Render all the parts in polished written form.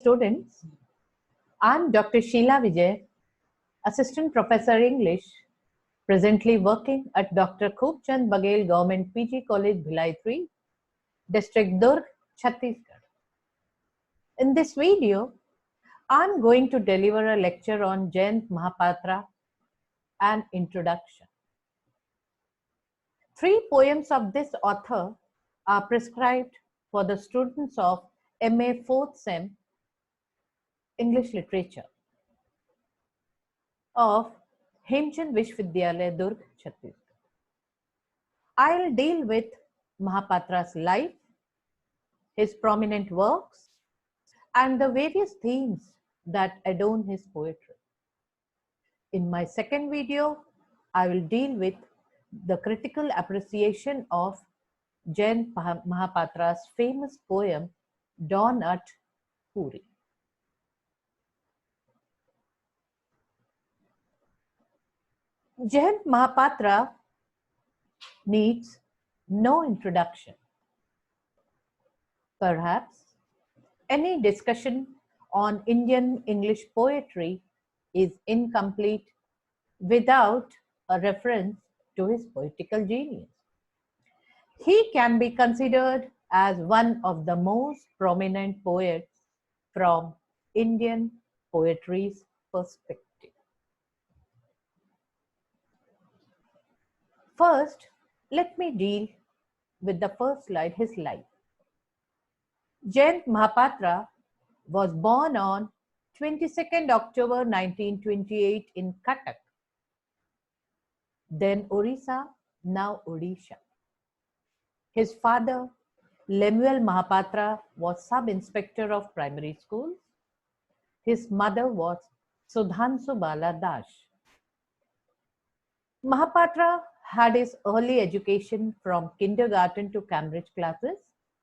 Students, I'm Dr. Sheila Vijay, Assistant Professor English, presently working at Dr. Khubchand Baghel Government PG College, Bhilai 3, District Durg, Chhattisgarh. In this video, I'm going to deliver a lecture on Jayant Mahapatra and introduction. Three poems of this author are prescribed for the students of MA 4th Sem English Literature of Hemchand Vishwavidyalaya, Durg, Chhattisgarh. I'll deal with Mahapatra's life, his prominent works, and the various themes that adorn his poetry. In my second video, I will deal with the critical appreciation of Jayant Mahapatra's famous poem, Dawn at Puri. Jayant Mahapatra needs no introduction. Perhaps any discussion on Indian English poetry is incomplete without a reference to his poetical genius. He can be considered as one of the most prominent poets from Indian poetry's perspective. First, let me deal with the first slide, his life. Jayant Mahapatra was born on 22nd October 1928 in Cuttack, then Orissa, now Odisha. His father, Lemuel Mahapatra, was sub-inspector of primary schools. His mother was Sudhanshu Bala Dash. Mahapatra had his early education from kindergarten to Cambridge classes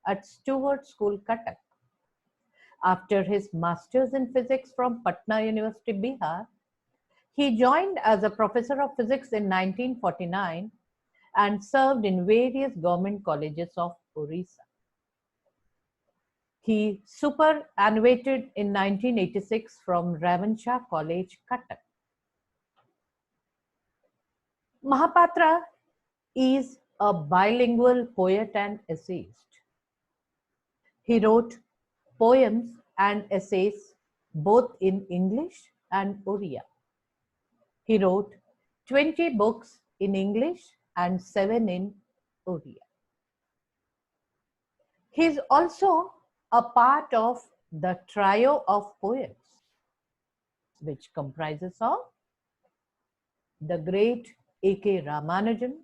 at Stewart School, Cuttack. After his master's in physics from Patna University, Bihar, he joined as a professor of physics in 1949 and served in various government colleges of Orissa. He superannuated in 1986 from Ravanshah College, Cuttack. Mahapatra is a bilingual poet and essayist. He wrote poems and essays both in English and Oriya. He wrote 20 books in English and 7 in Oriya. He is also a part of the trio of poets, which comprises of the great A.K. Ramanujan,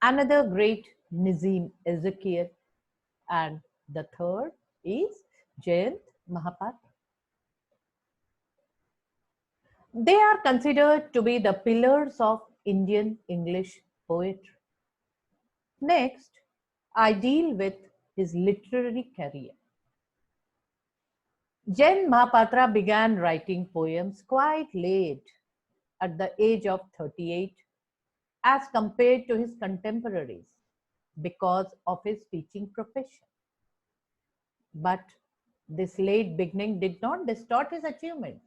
another great Nizim Ezekiel, and the third is Jayant Mahapatra. They are considered to be the pillars of Indian English poetry. Next, I deal with his literary career. Jayant Mahapatra began writing poems quite late, at the age of 38, as compared to his contemporaries, because of his teaching profession. But this late beginning did not distort his achievements.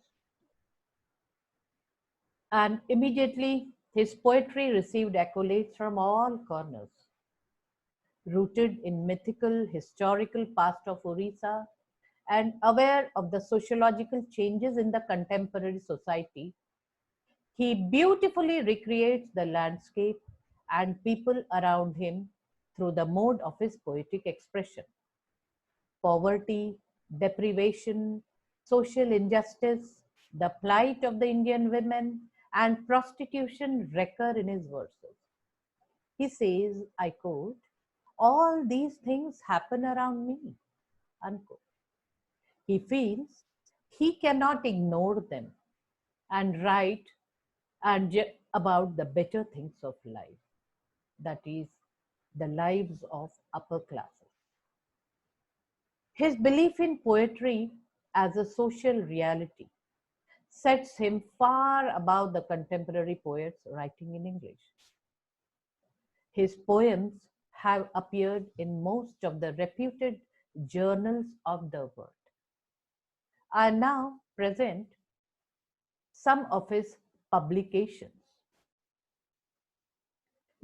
And immediately his poetry received accolades from all corners. Rooted in mythical, historical past of Orissa and aware of the sociological changes in the contemporary society, he beautifully recreates the landscape and people around him through the mode of his poetic expression. Poverty, deprivation, social injustice, the plight of the Indian women, and prostitution recur in his verses. He says, I quote, all these things happen around me, unquote. He feels he cannot ignore them and write about the better things of life, that is, the lives of upper classes. His belief in poetry as a social reality sets him far above the contemporary poets writing in English. His poems have appeared in most of the reputed journals of the world. I now present some of his publications.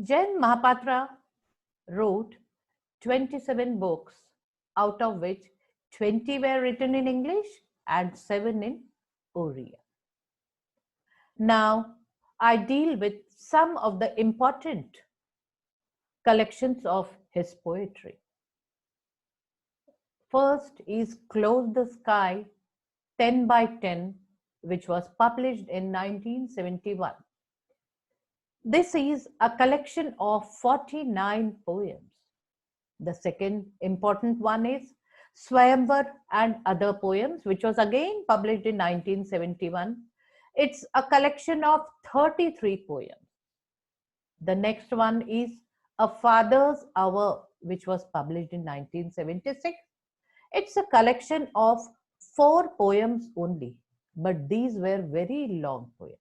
Jayant Mahapatra wrote 27 books, out of which 20 were written in English and 7 in Oriya. Now, I deal with some of the important collections of his poetry. First is Close the Sky 10 by 10, which was published in 1971. This is a collection of 49 poems. The second important one is Swayamvar and Other Poems, which was again published in 1971. It's a collection of 33 poems. The next one is A Father's Hour, which was published in 1976. It's a collection of 4 poems only, but these were very long poems.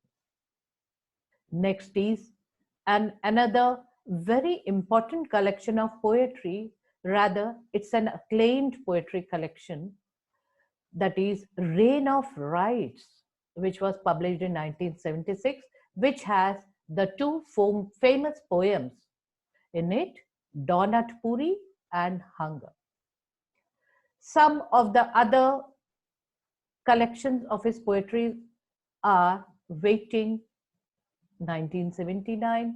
Next is another very important collection of poetry, rather, it's an acclaimed poetry collection, that is Reign of Rights, which was published in 1976, which has the two famous poems in it, Dawn at Puri and Hunger. Some of the other collections of his poetry are Waiting, 1979,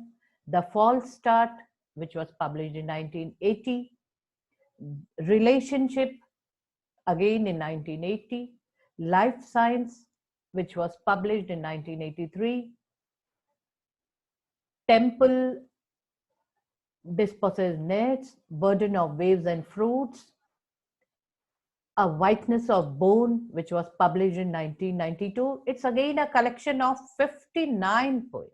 The False Start, which was published in 1980, Relationship, again in 1980, Life Science, which was published in 1983, Temple Disposes Nets, Burden of Waves and Fruits, A Whiteness of Bone, which was published in 1992. It's again a collection of 59 poems.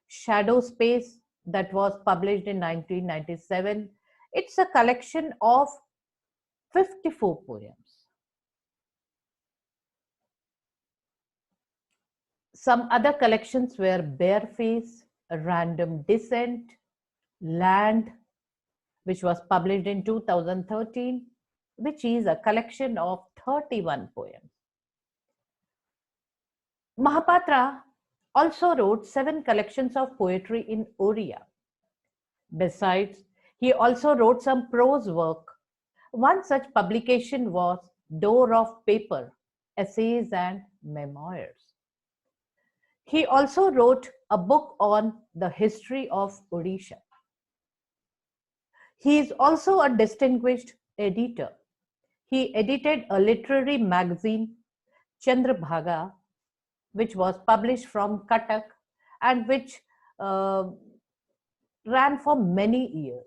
Shadow Space, that was published in 1997. It's a collection of 54 poems. Some other collections were Bareface, Random Descent, Land, which was published in 2013, which is a collection of 31 poems. Mahapatra also wrote 7 collections of poetry in Oriya. Besides, he also wrote some prose work. One such publication was Door of Paper, Essays and Memoirs. He also wrote a book on the history of Odisha. He is also a distinguished editor. He edited a literary magazine, Chandrabhaga, which was published from Cuttack and which ran for many years.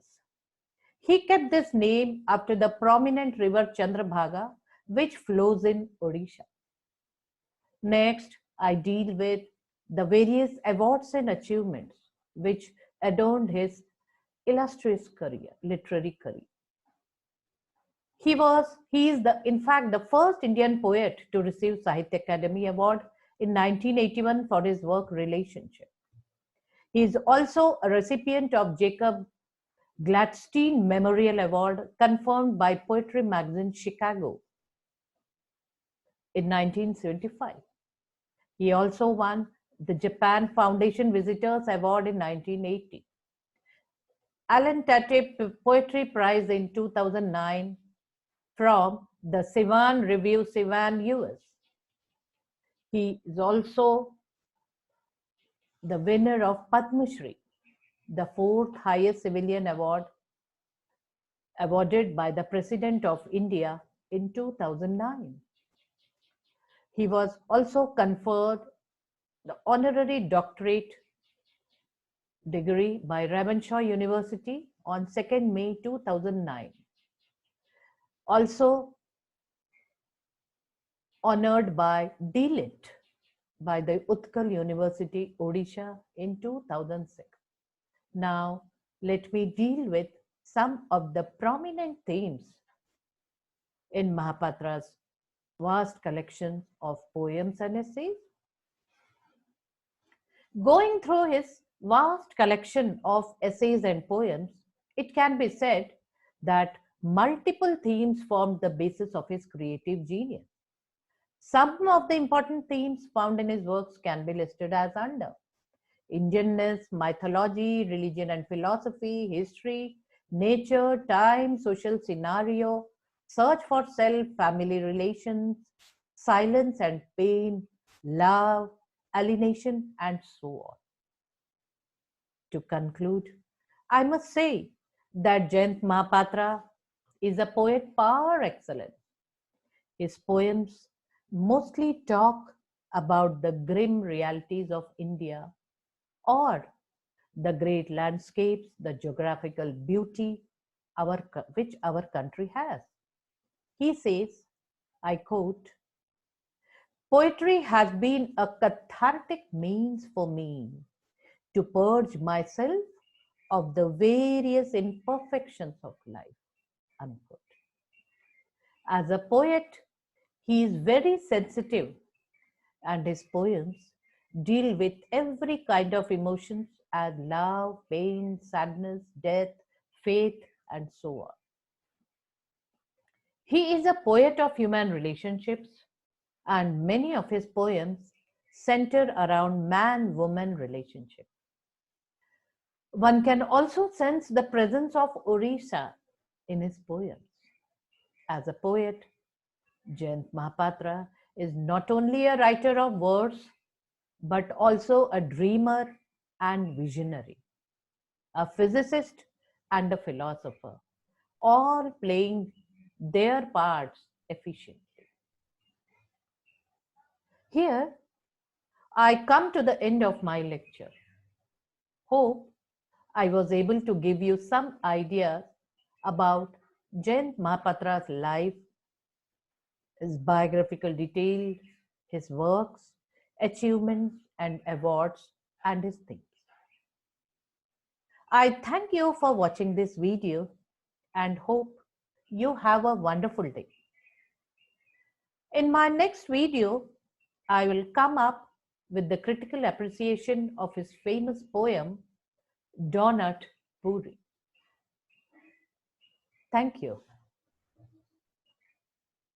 He kept this name after the prominent river Chandrabhaga, which flows in Odisha. Next, I deal with the various awards and achievements which adorned his illustrious career, literary career. He is in fact the first Indian poet to receive Sahitya Academy Award in 1981 for his work Relationship. He is also a recipient of Jacob Gladstein Memorial Award conferred by Poetry Magazine Chicago in 1975. He also won the Japan Foundation Visitors Award in 1980. Alan Tate Poetry Prize in 2009 from the Sivan Review, Sivan, US. He is also the winner of Padma Shri, the 4th highest civilian award awarded by the President of India in 2009. He was also conferred the honorary doctorate degree by Ravenshaw University on 2nd May 2009. Also honored by DLIT by the Utkal University, Odisha in 2006. Now, let me deal with some of the prominent themes in Mahapatra's vast collection of poems and essays. Going through his vast collection of essays and poems, it can be said that multiple themes formed the basis of his creative genius. Some of the important themes found in his works can be listed as under: Indianness, mythology, religion and philosophy, history, nature, time, social scenario, search for self, family relations, silence and pain, love, alienation, and so on. To conclude, I must say that Jayant Mahapatra is a poet par excellence. His poems mostly talk about the grim realities of India or the great landscapes, the geographical beauty which our country has. He says, I quote, "Poetry has been a cathartic means for me to purge myself of the various imperfections of life." Unquote. As a poet, he is very sensitive, and his poems deal with every kind of emotions as love, pain, sadness, death, faith, and so on. He is a poet of human relationships, and many of his poems center around man-woman relationship. One can also sense the presence of Orissa in his poems. As a poet, Jayant Mahapatra is not only a writer of verse, but also a dreamer and visionary, a physicist and a philosopher, all playing their parts efficiently. Here, I come to the end of my lecture. Hope I was able to give you some ideas about Jayant Mahapatra's life, his biographical detail, his works, achievements, and awards, and his things. I thank you for watching this video and hope you have a wonderful day. In my next video, I will come up with the critical appreciation of his famous poem, Dawn at Puri. Thank you.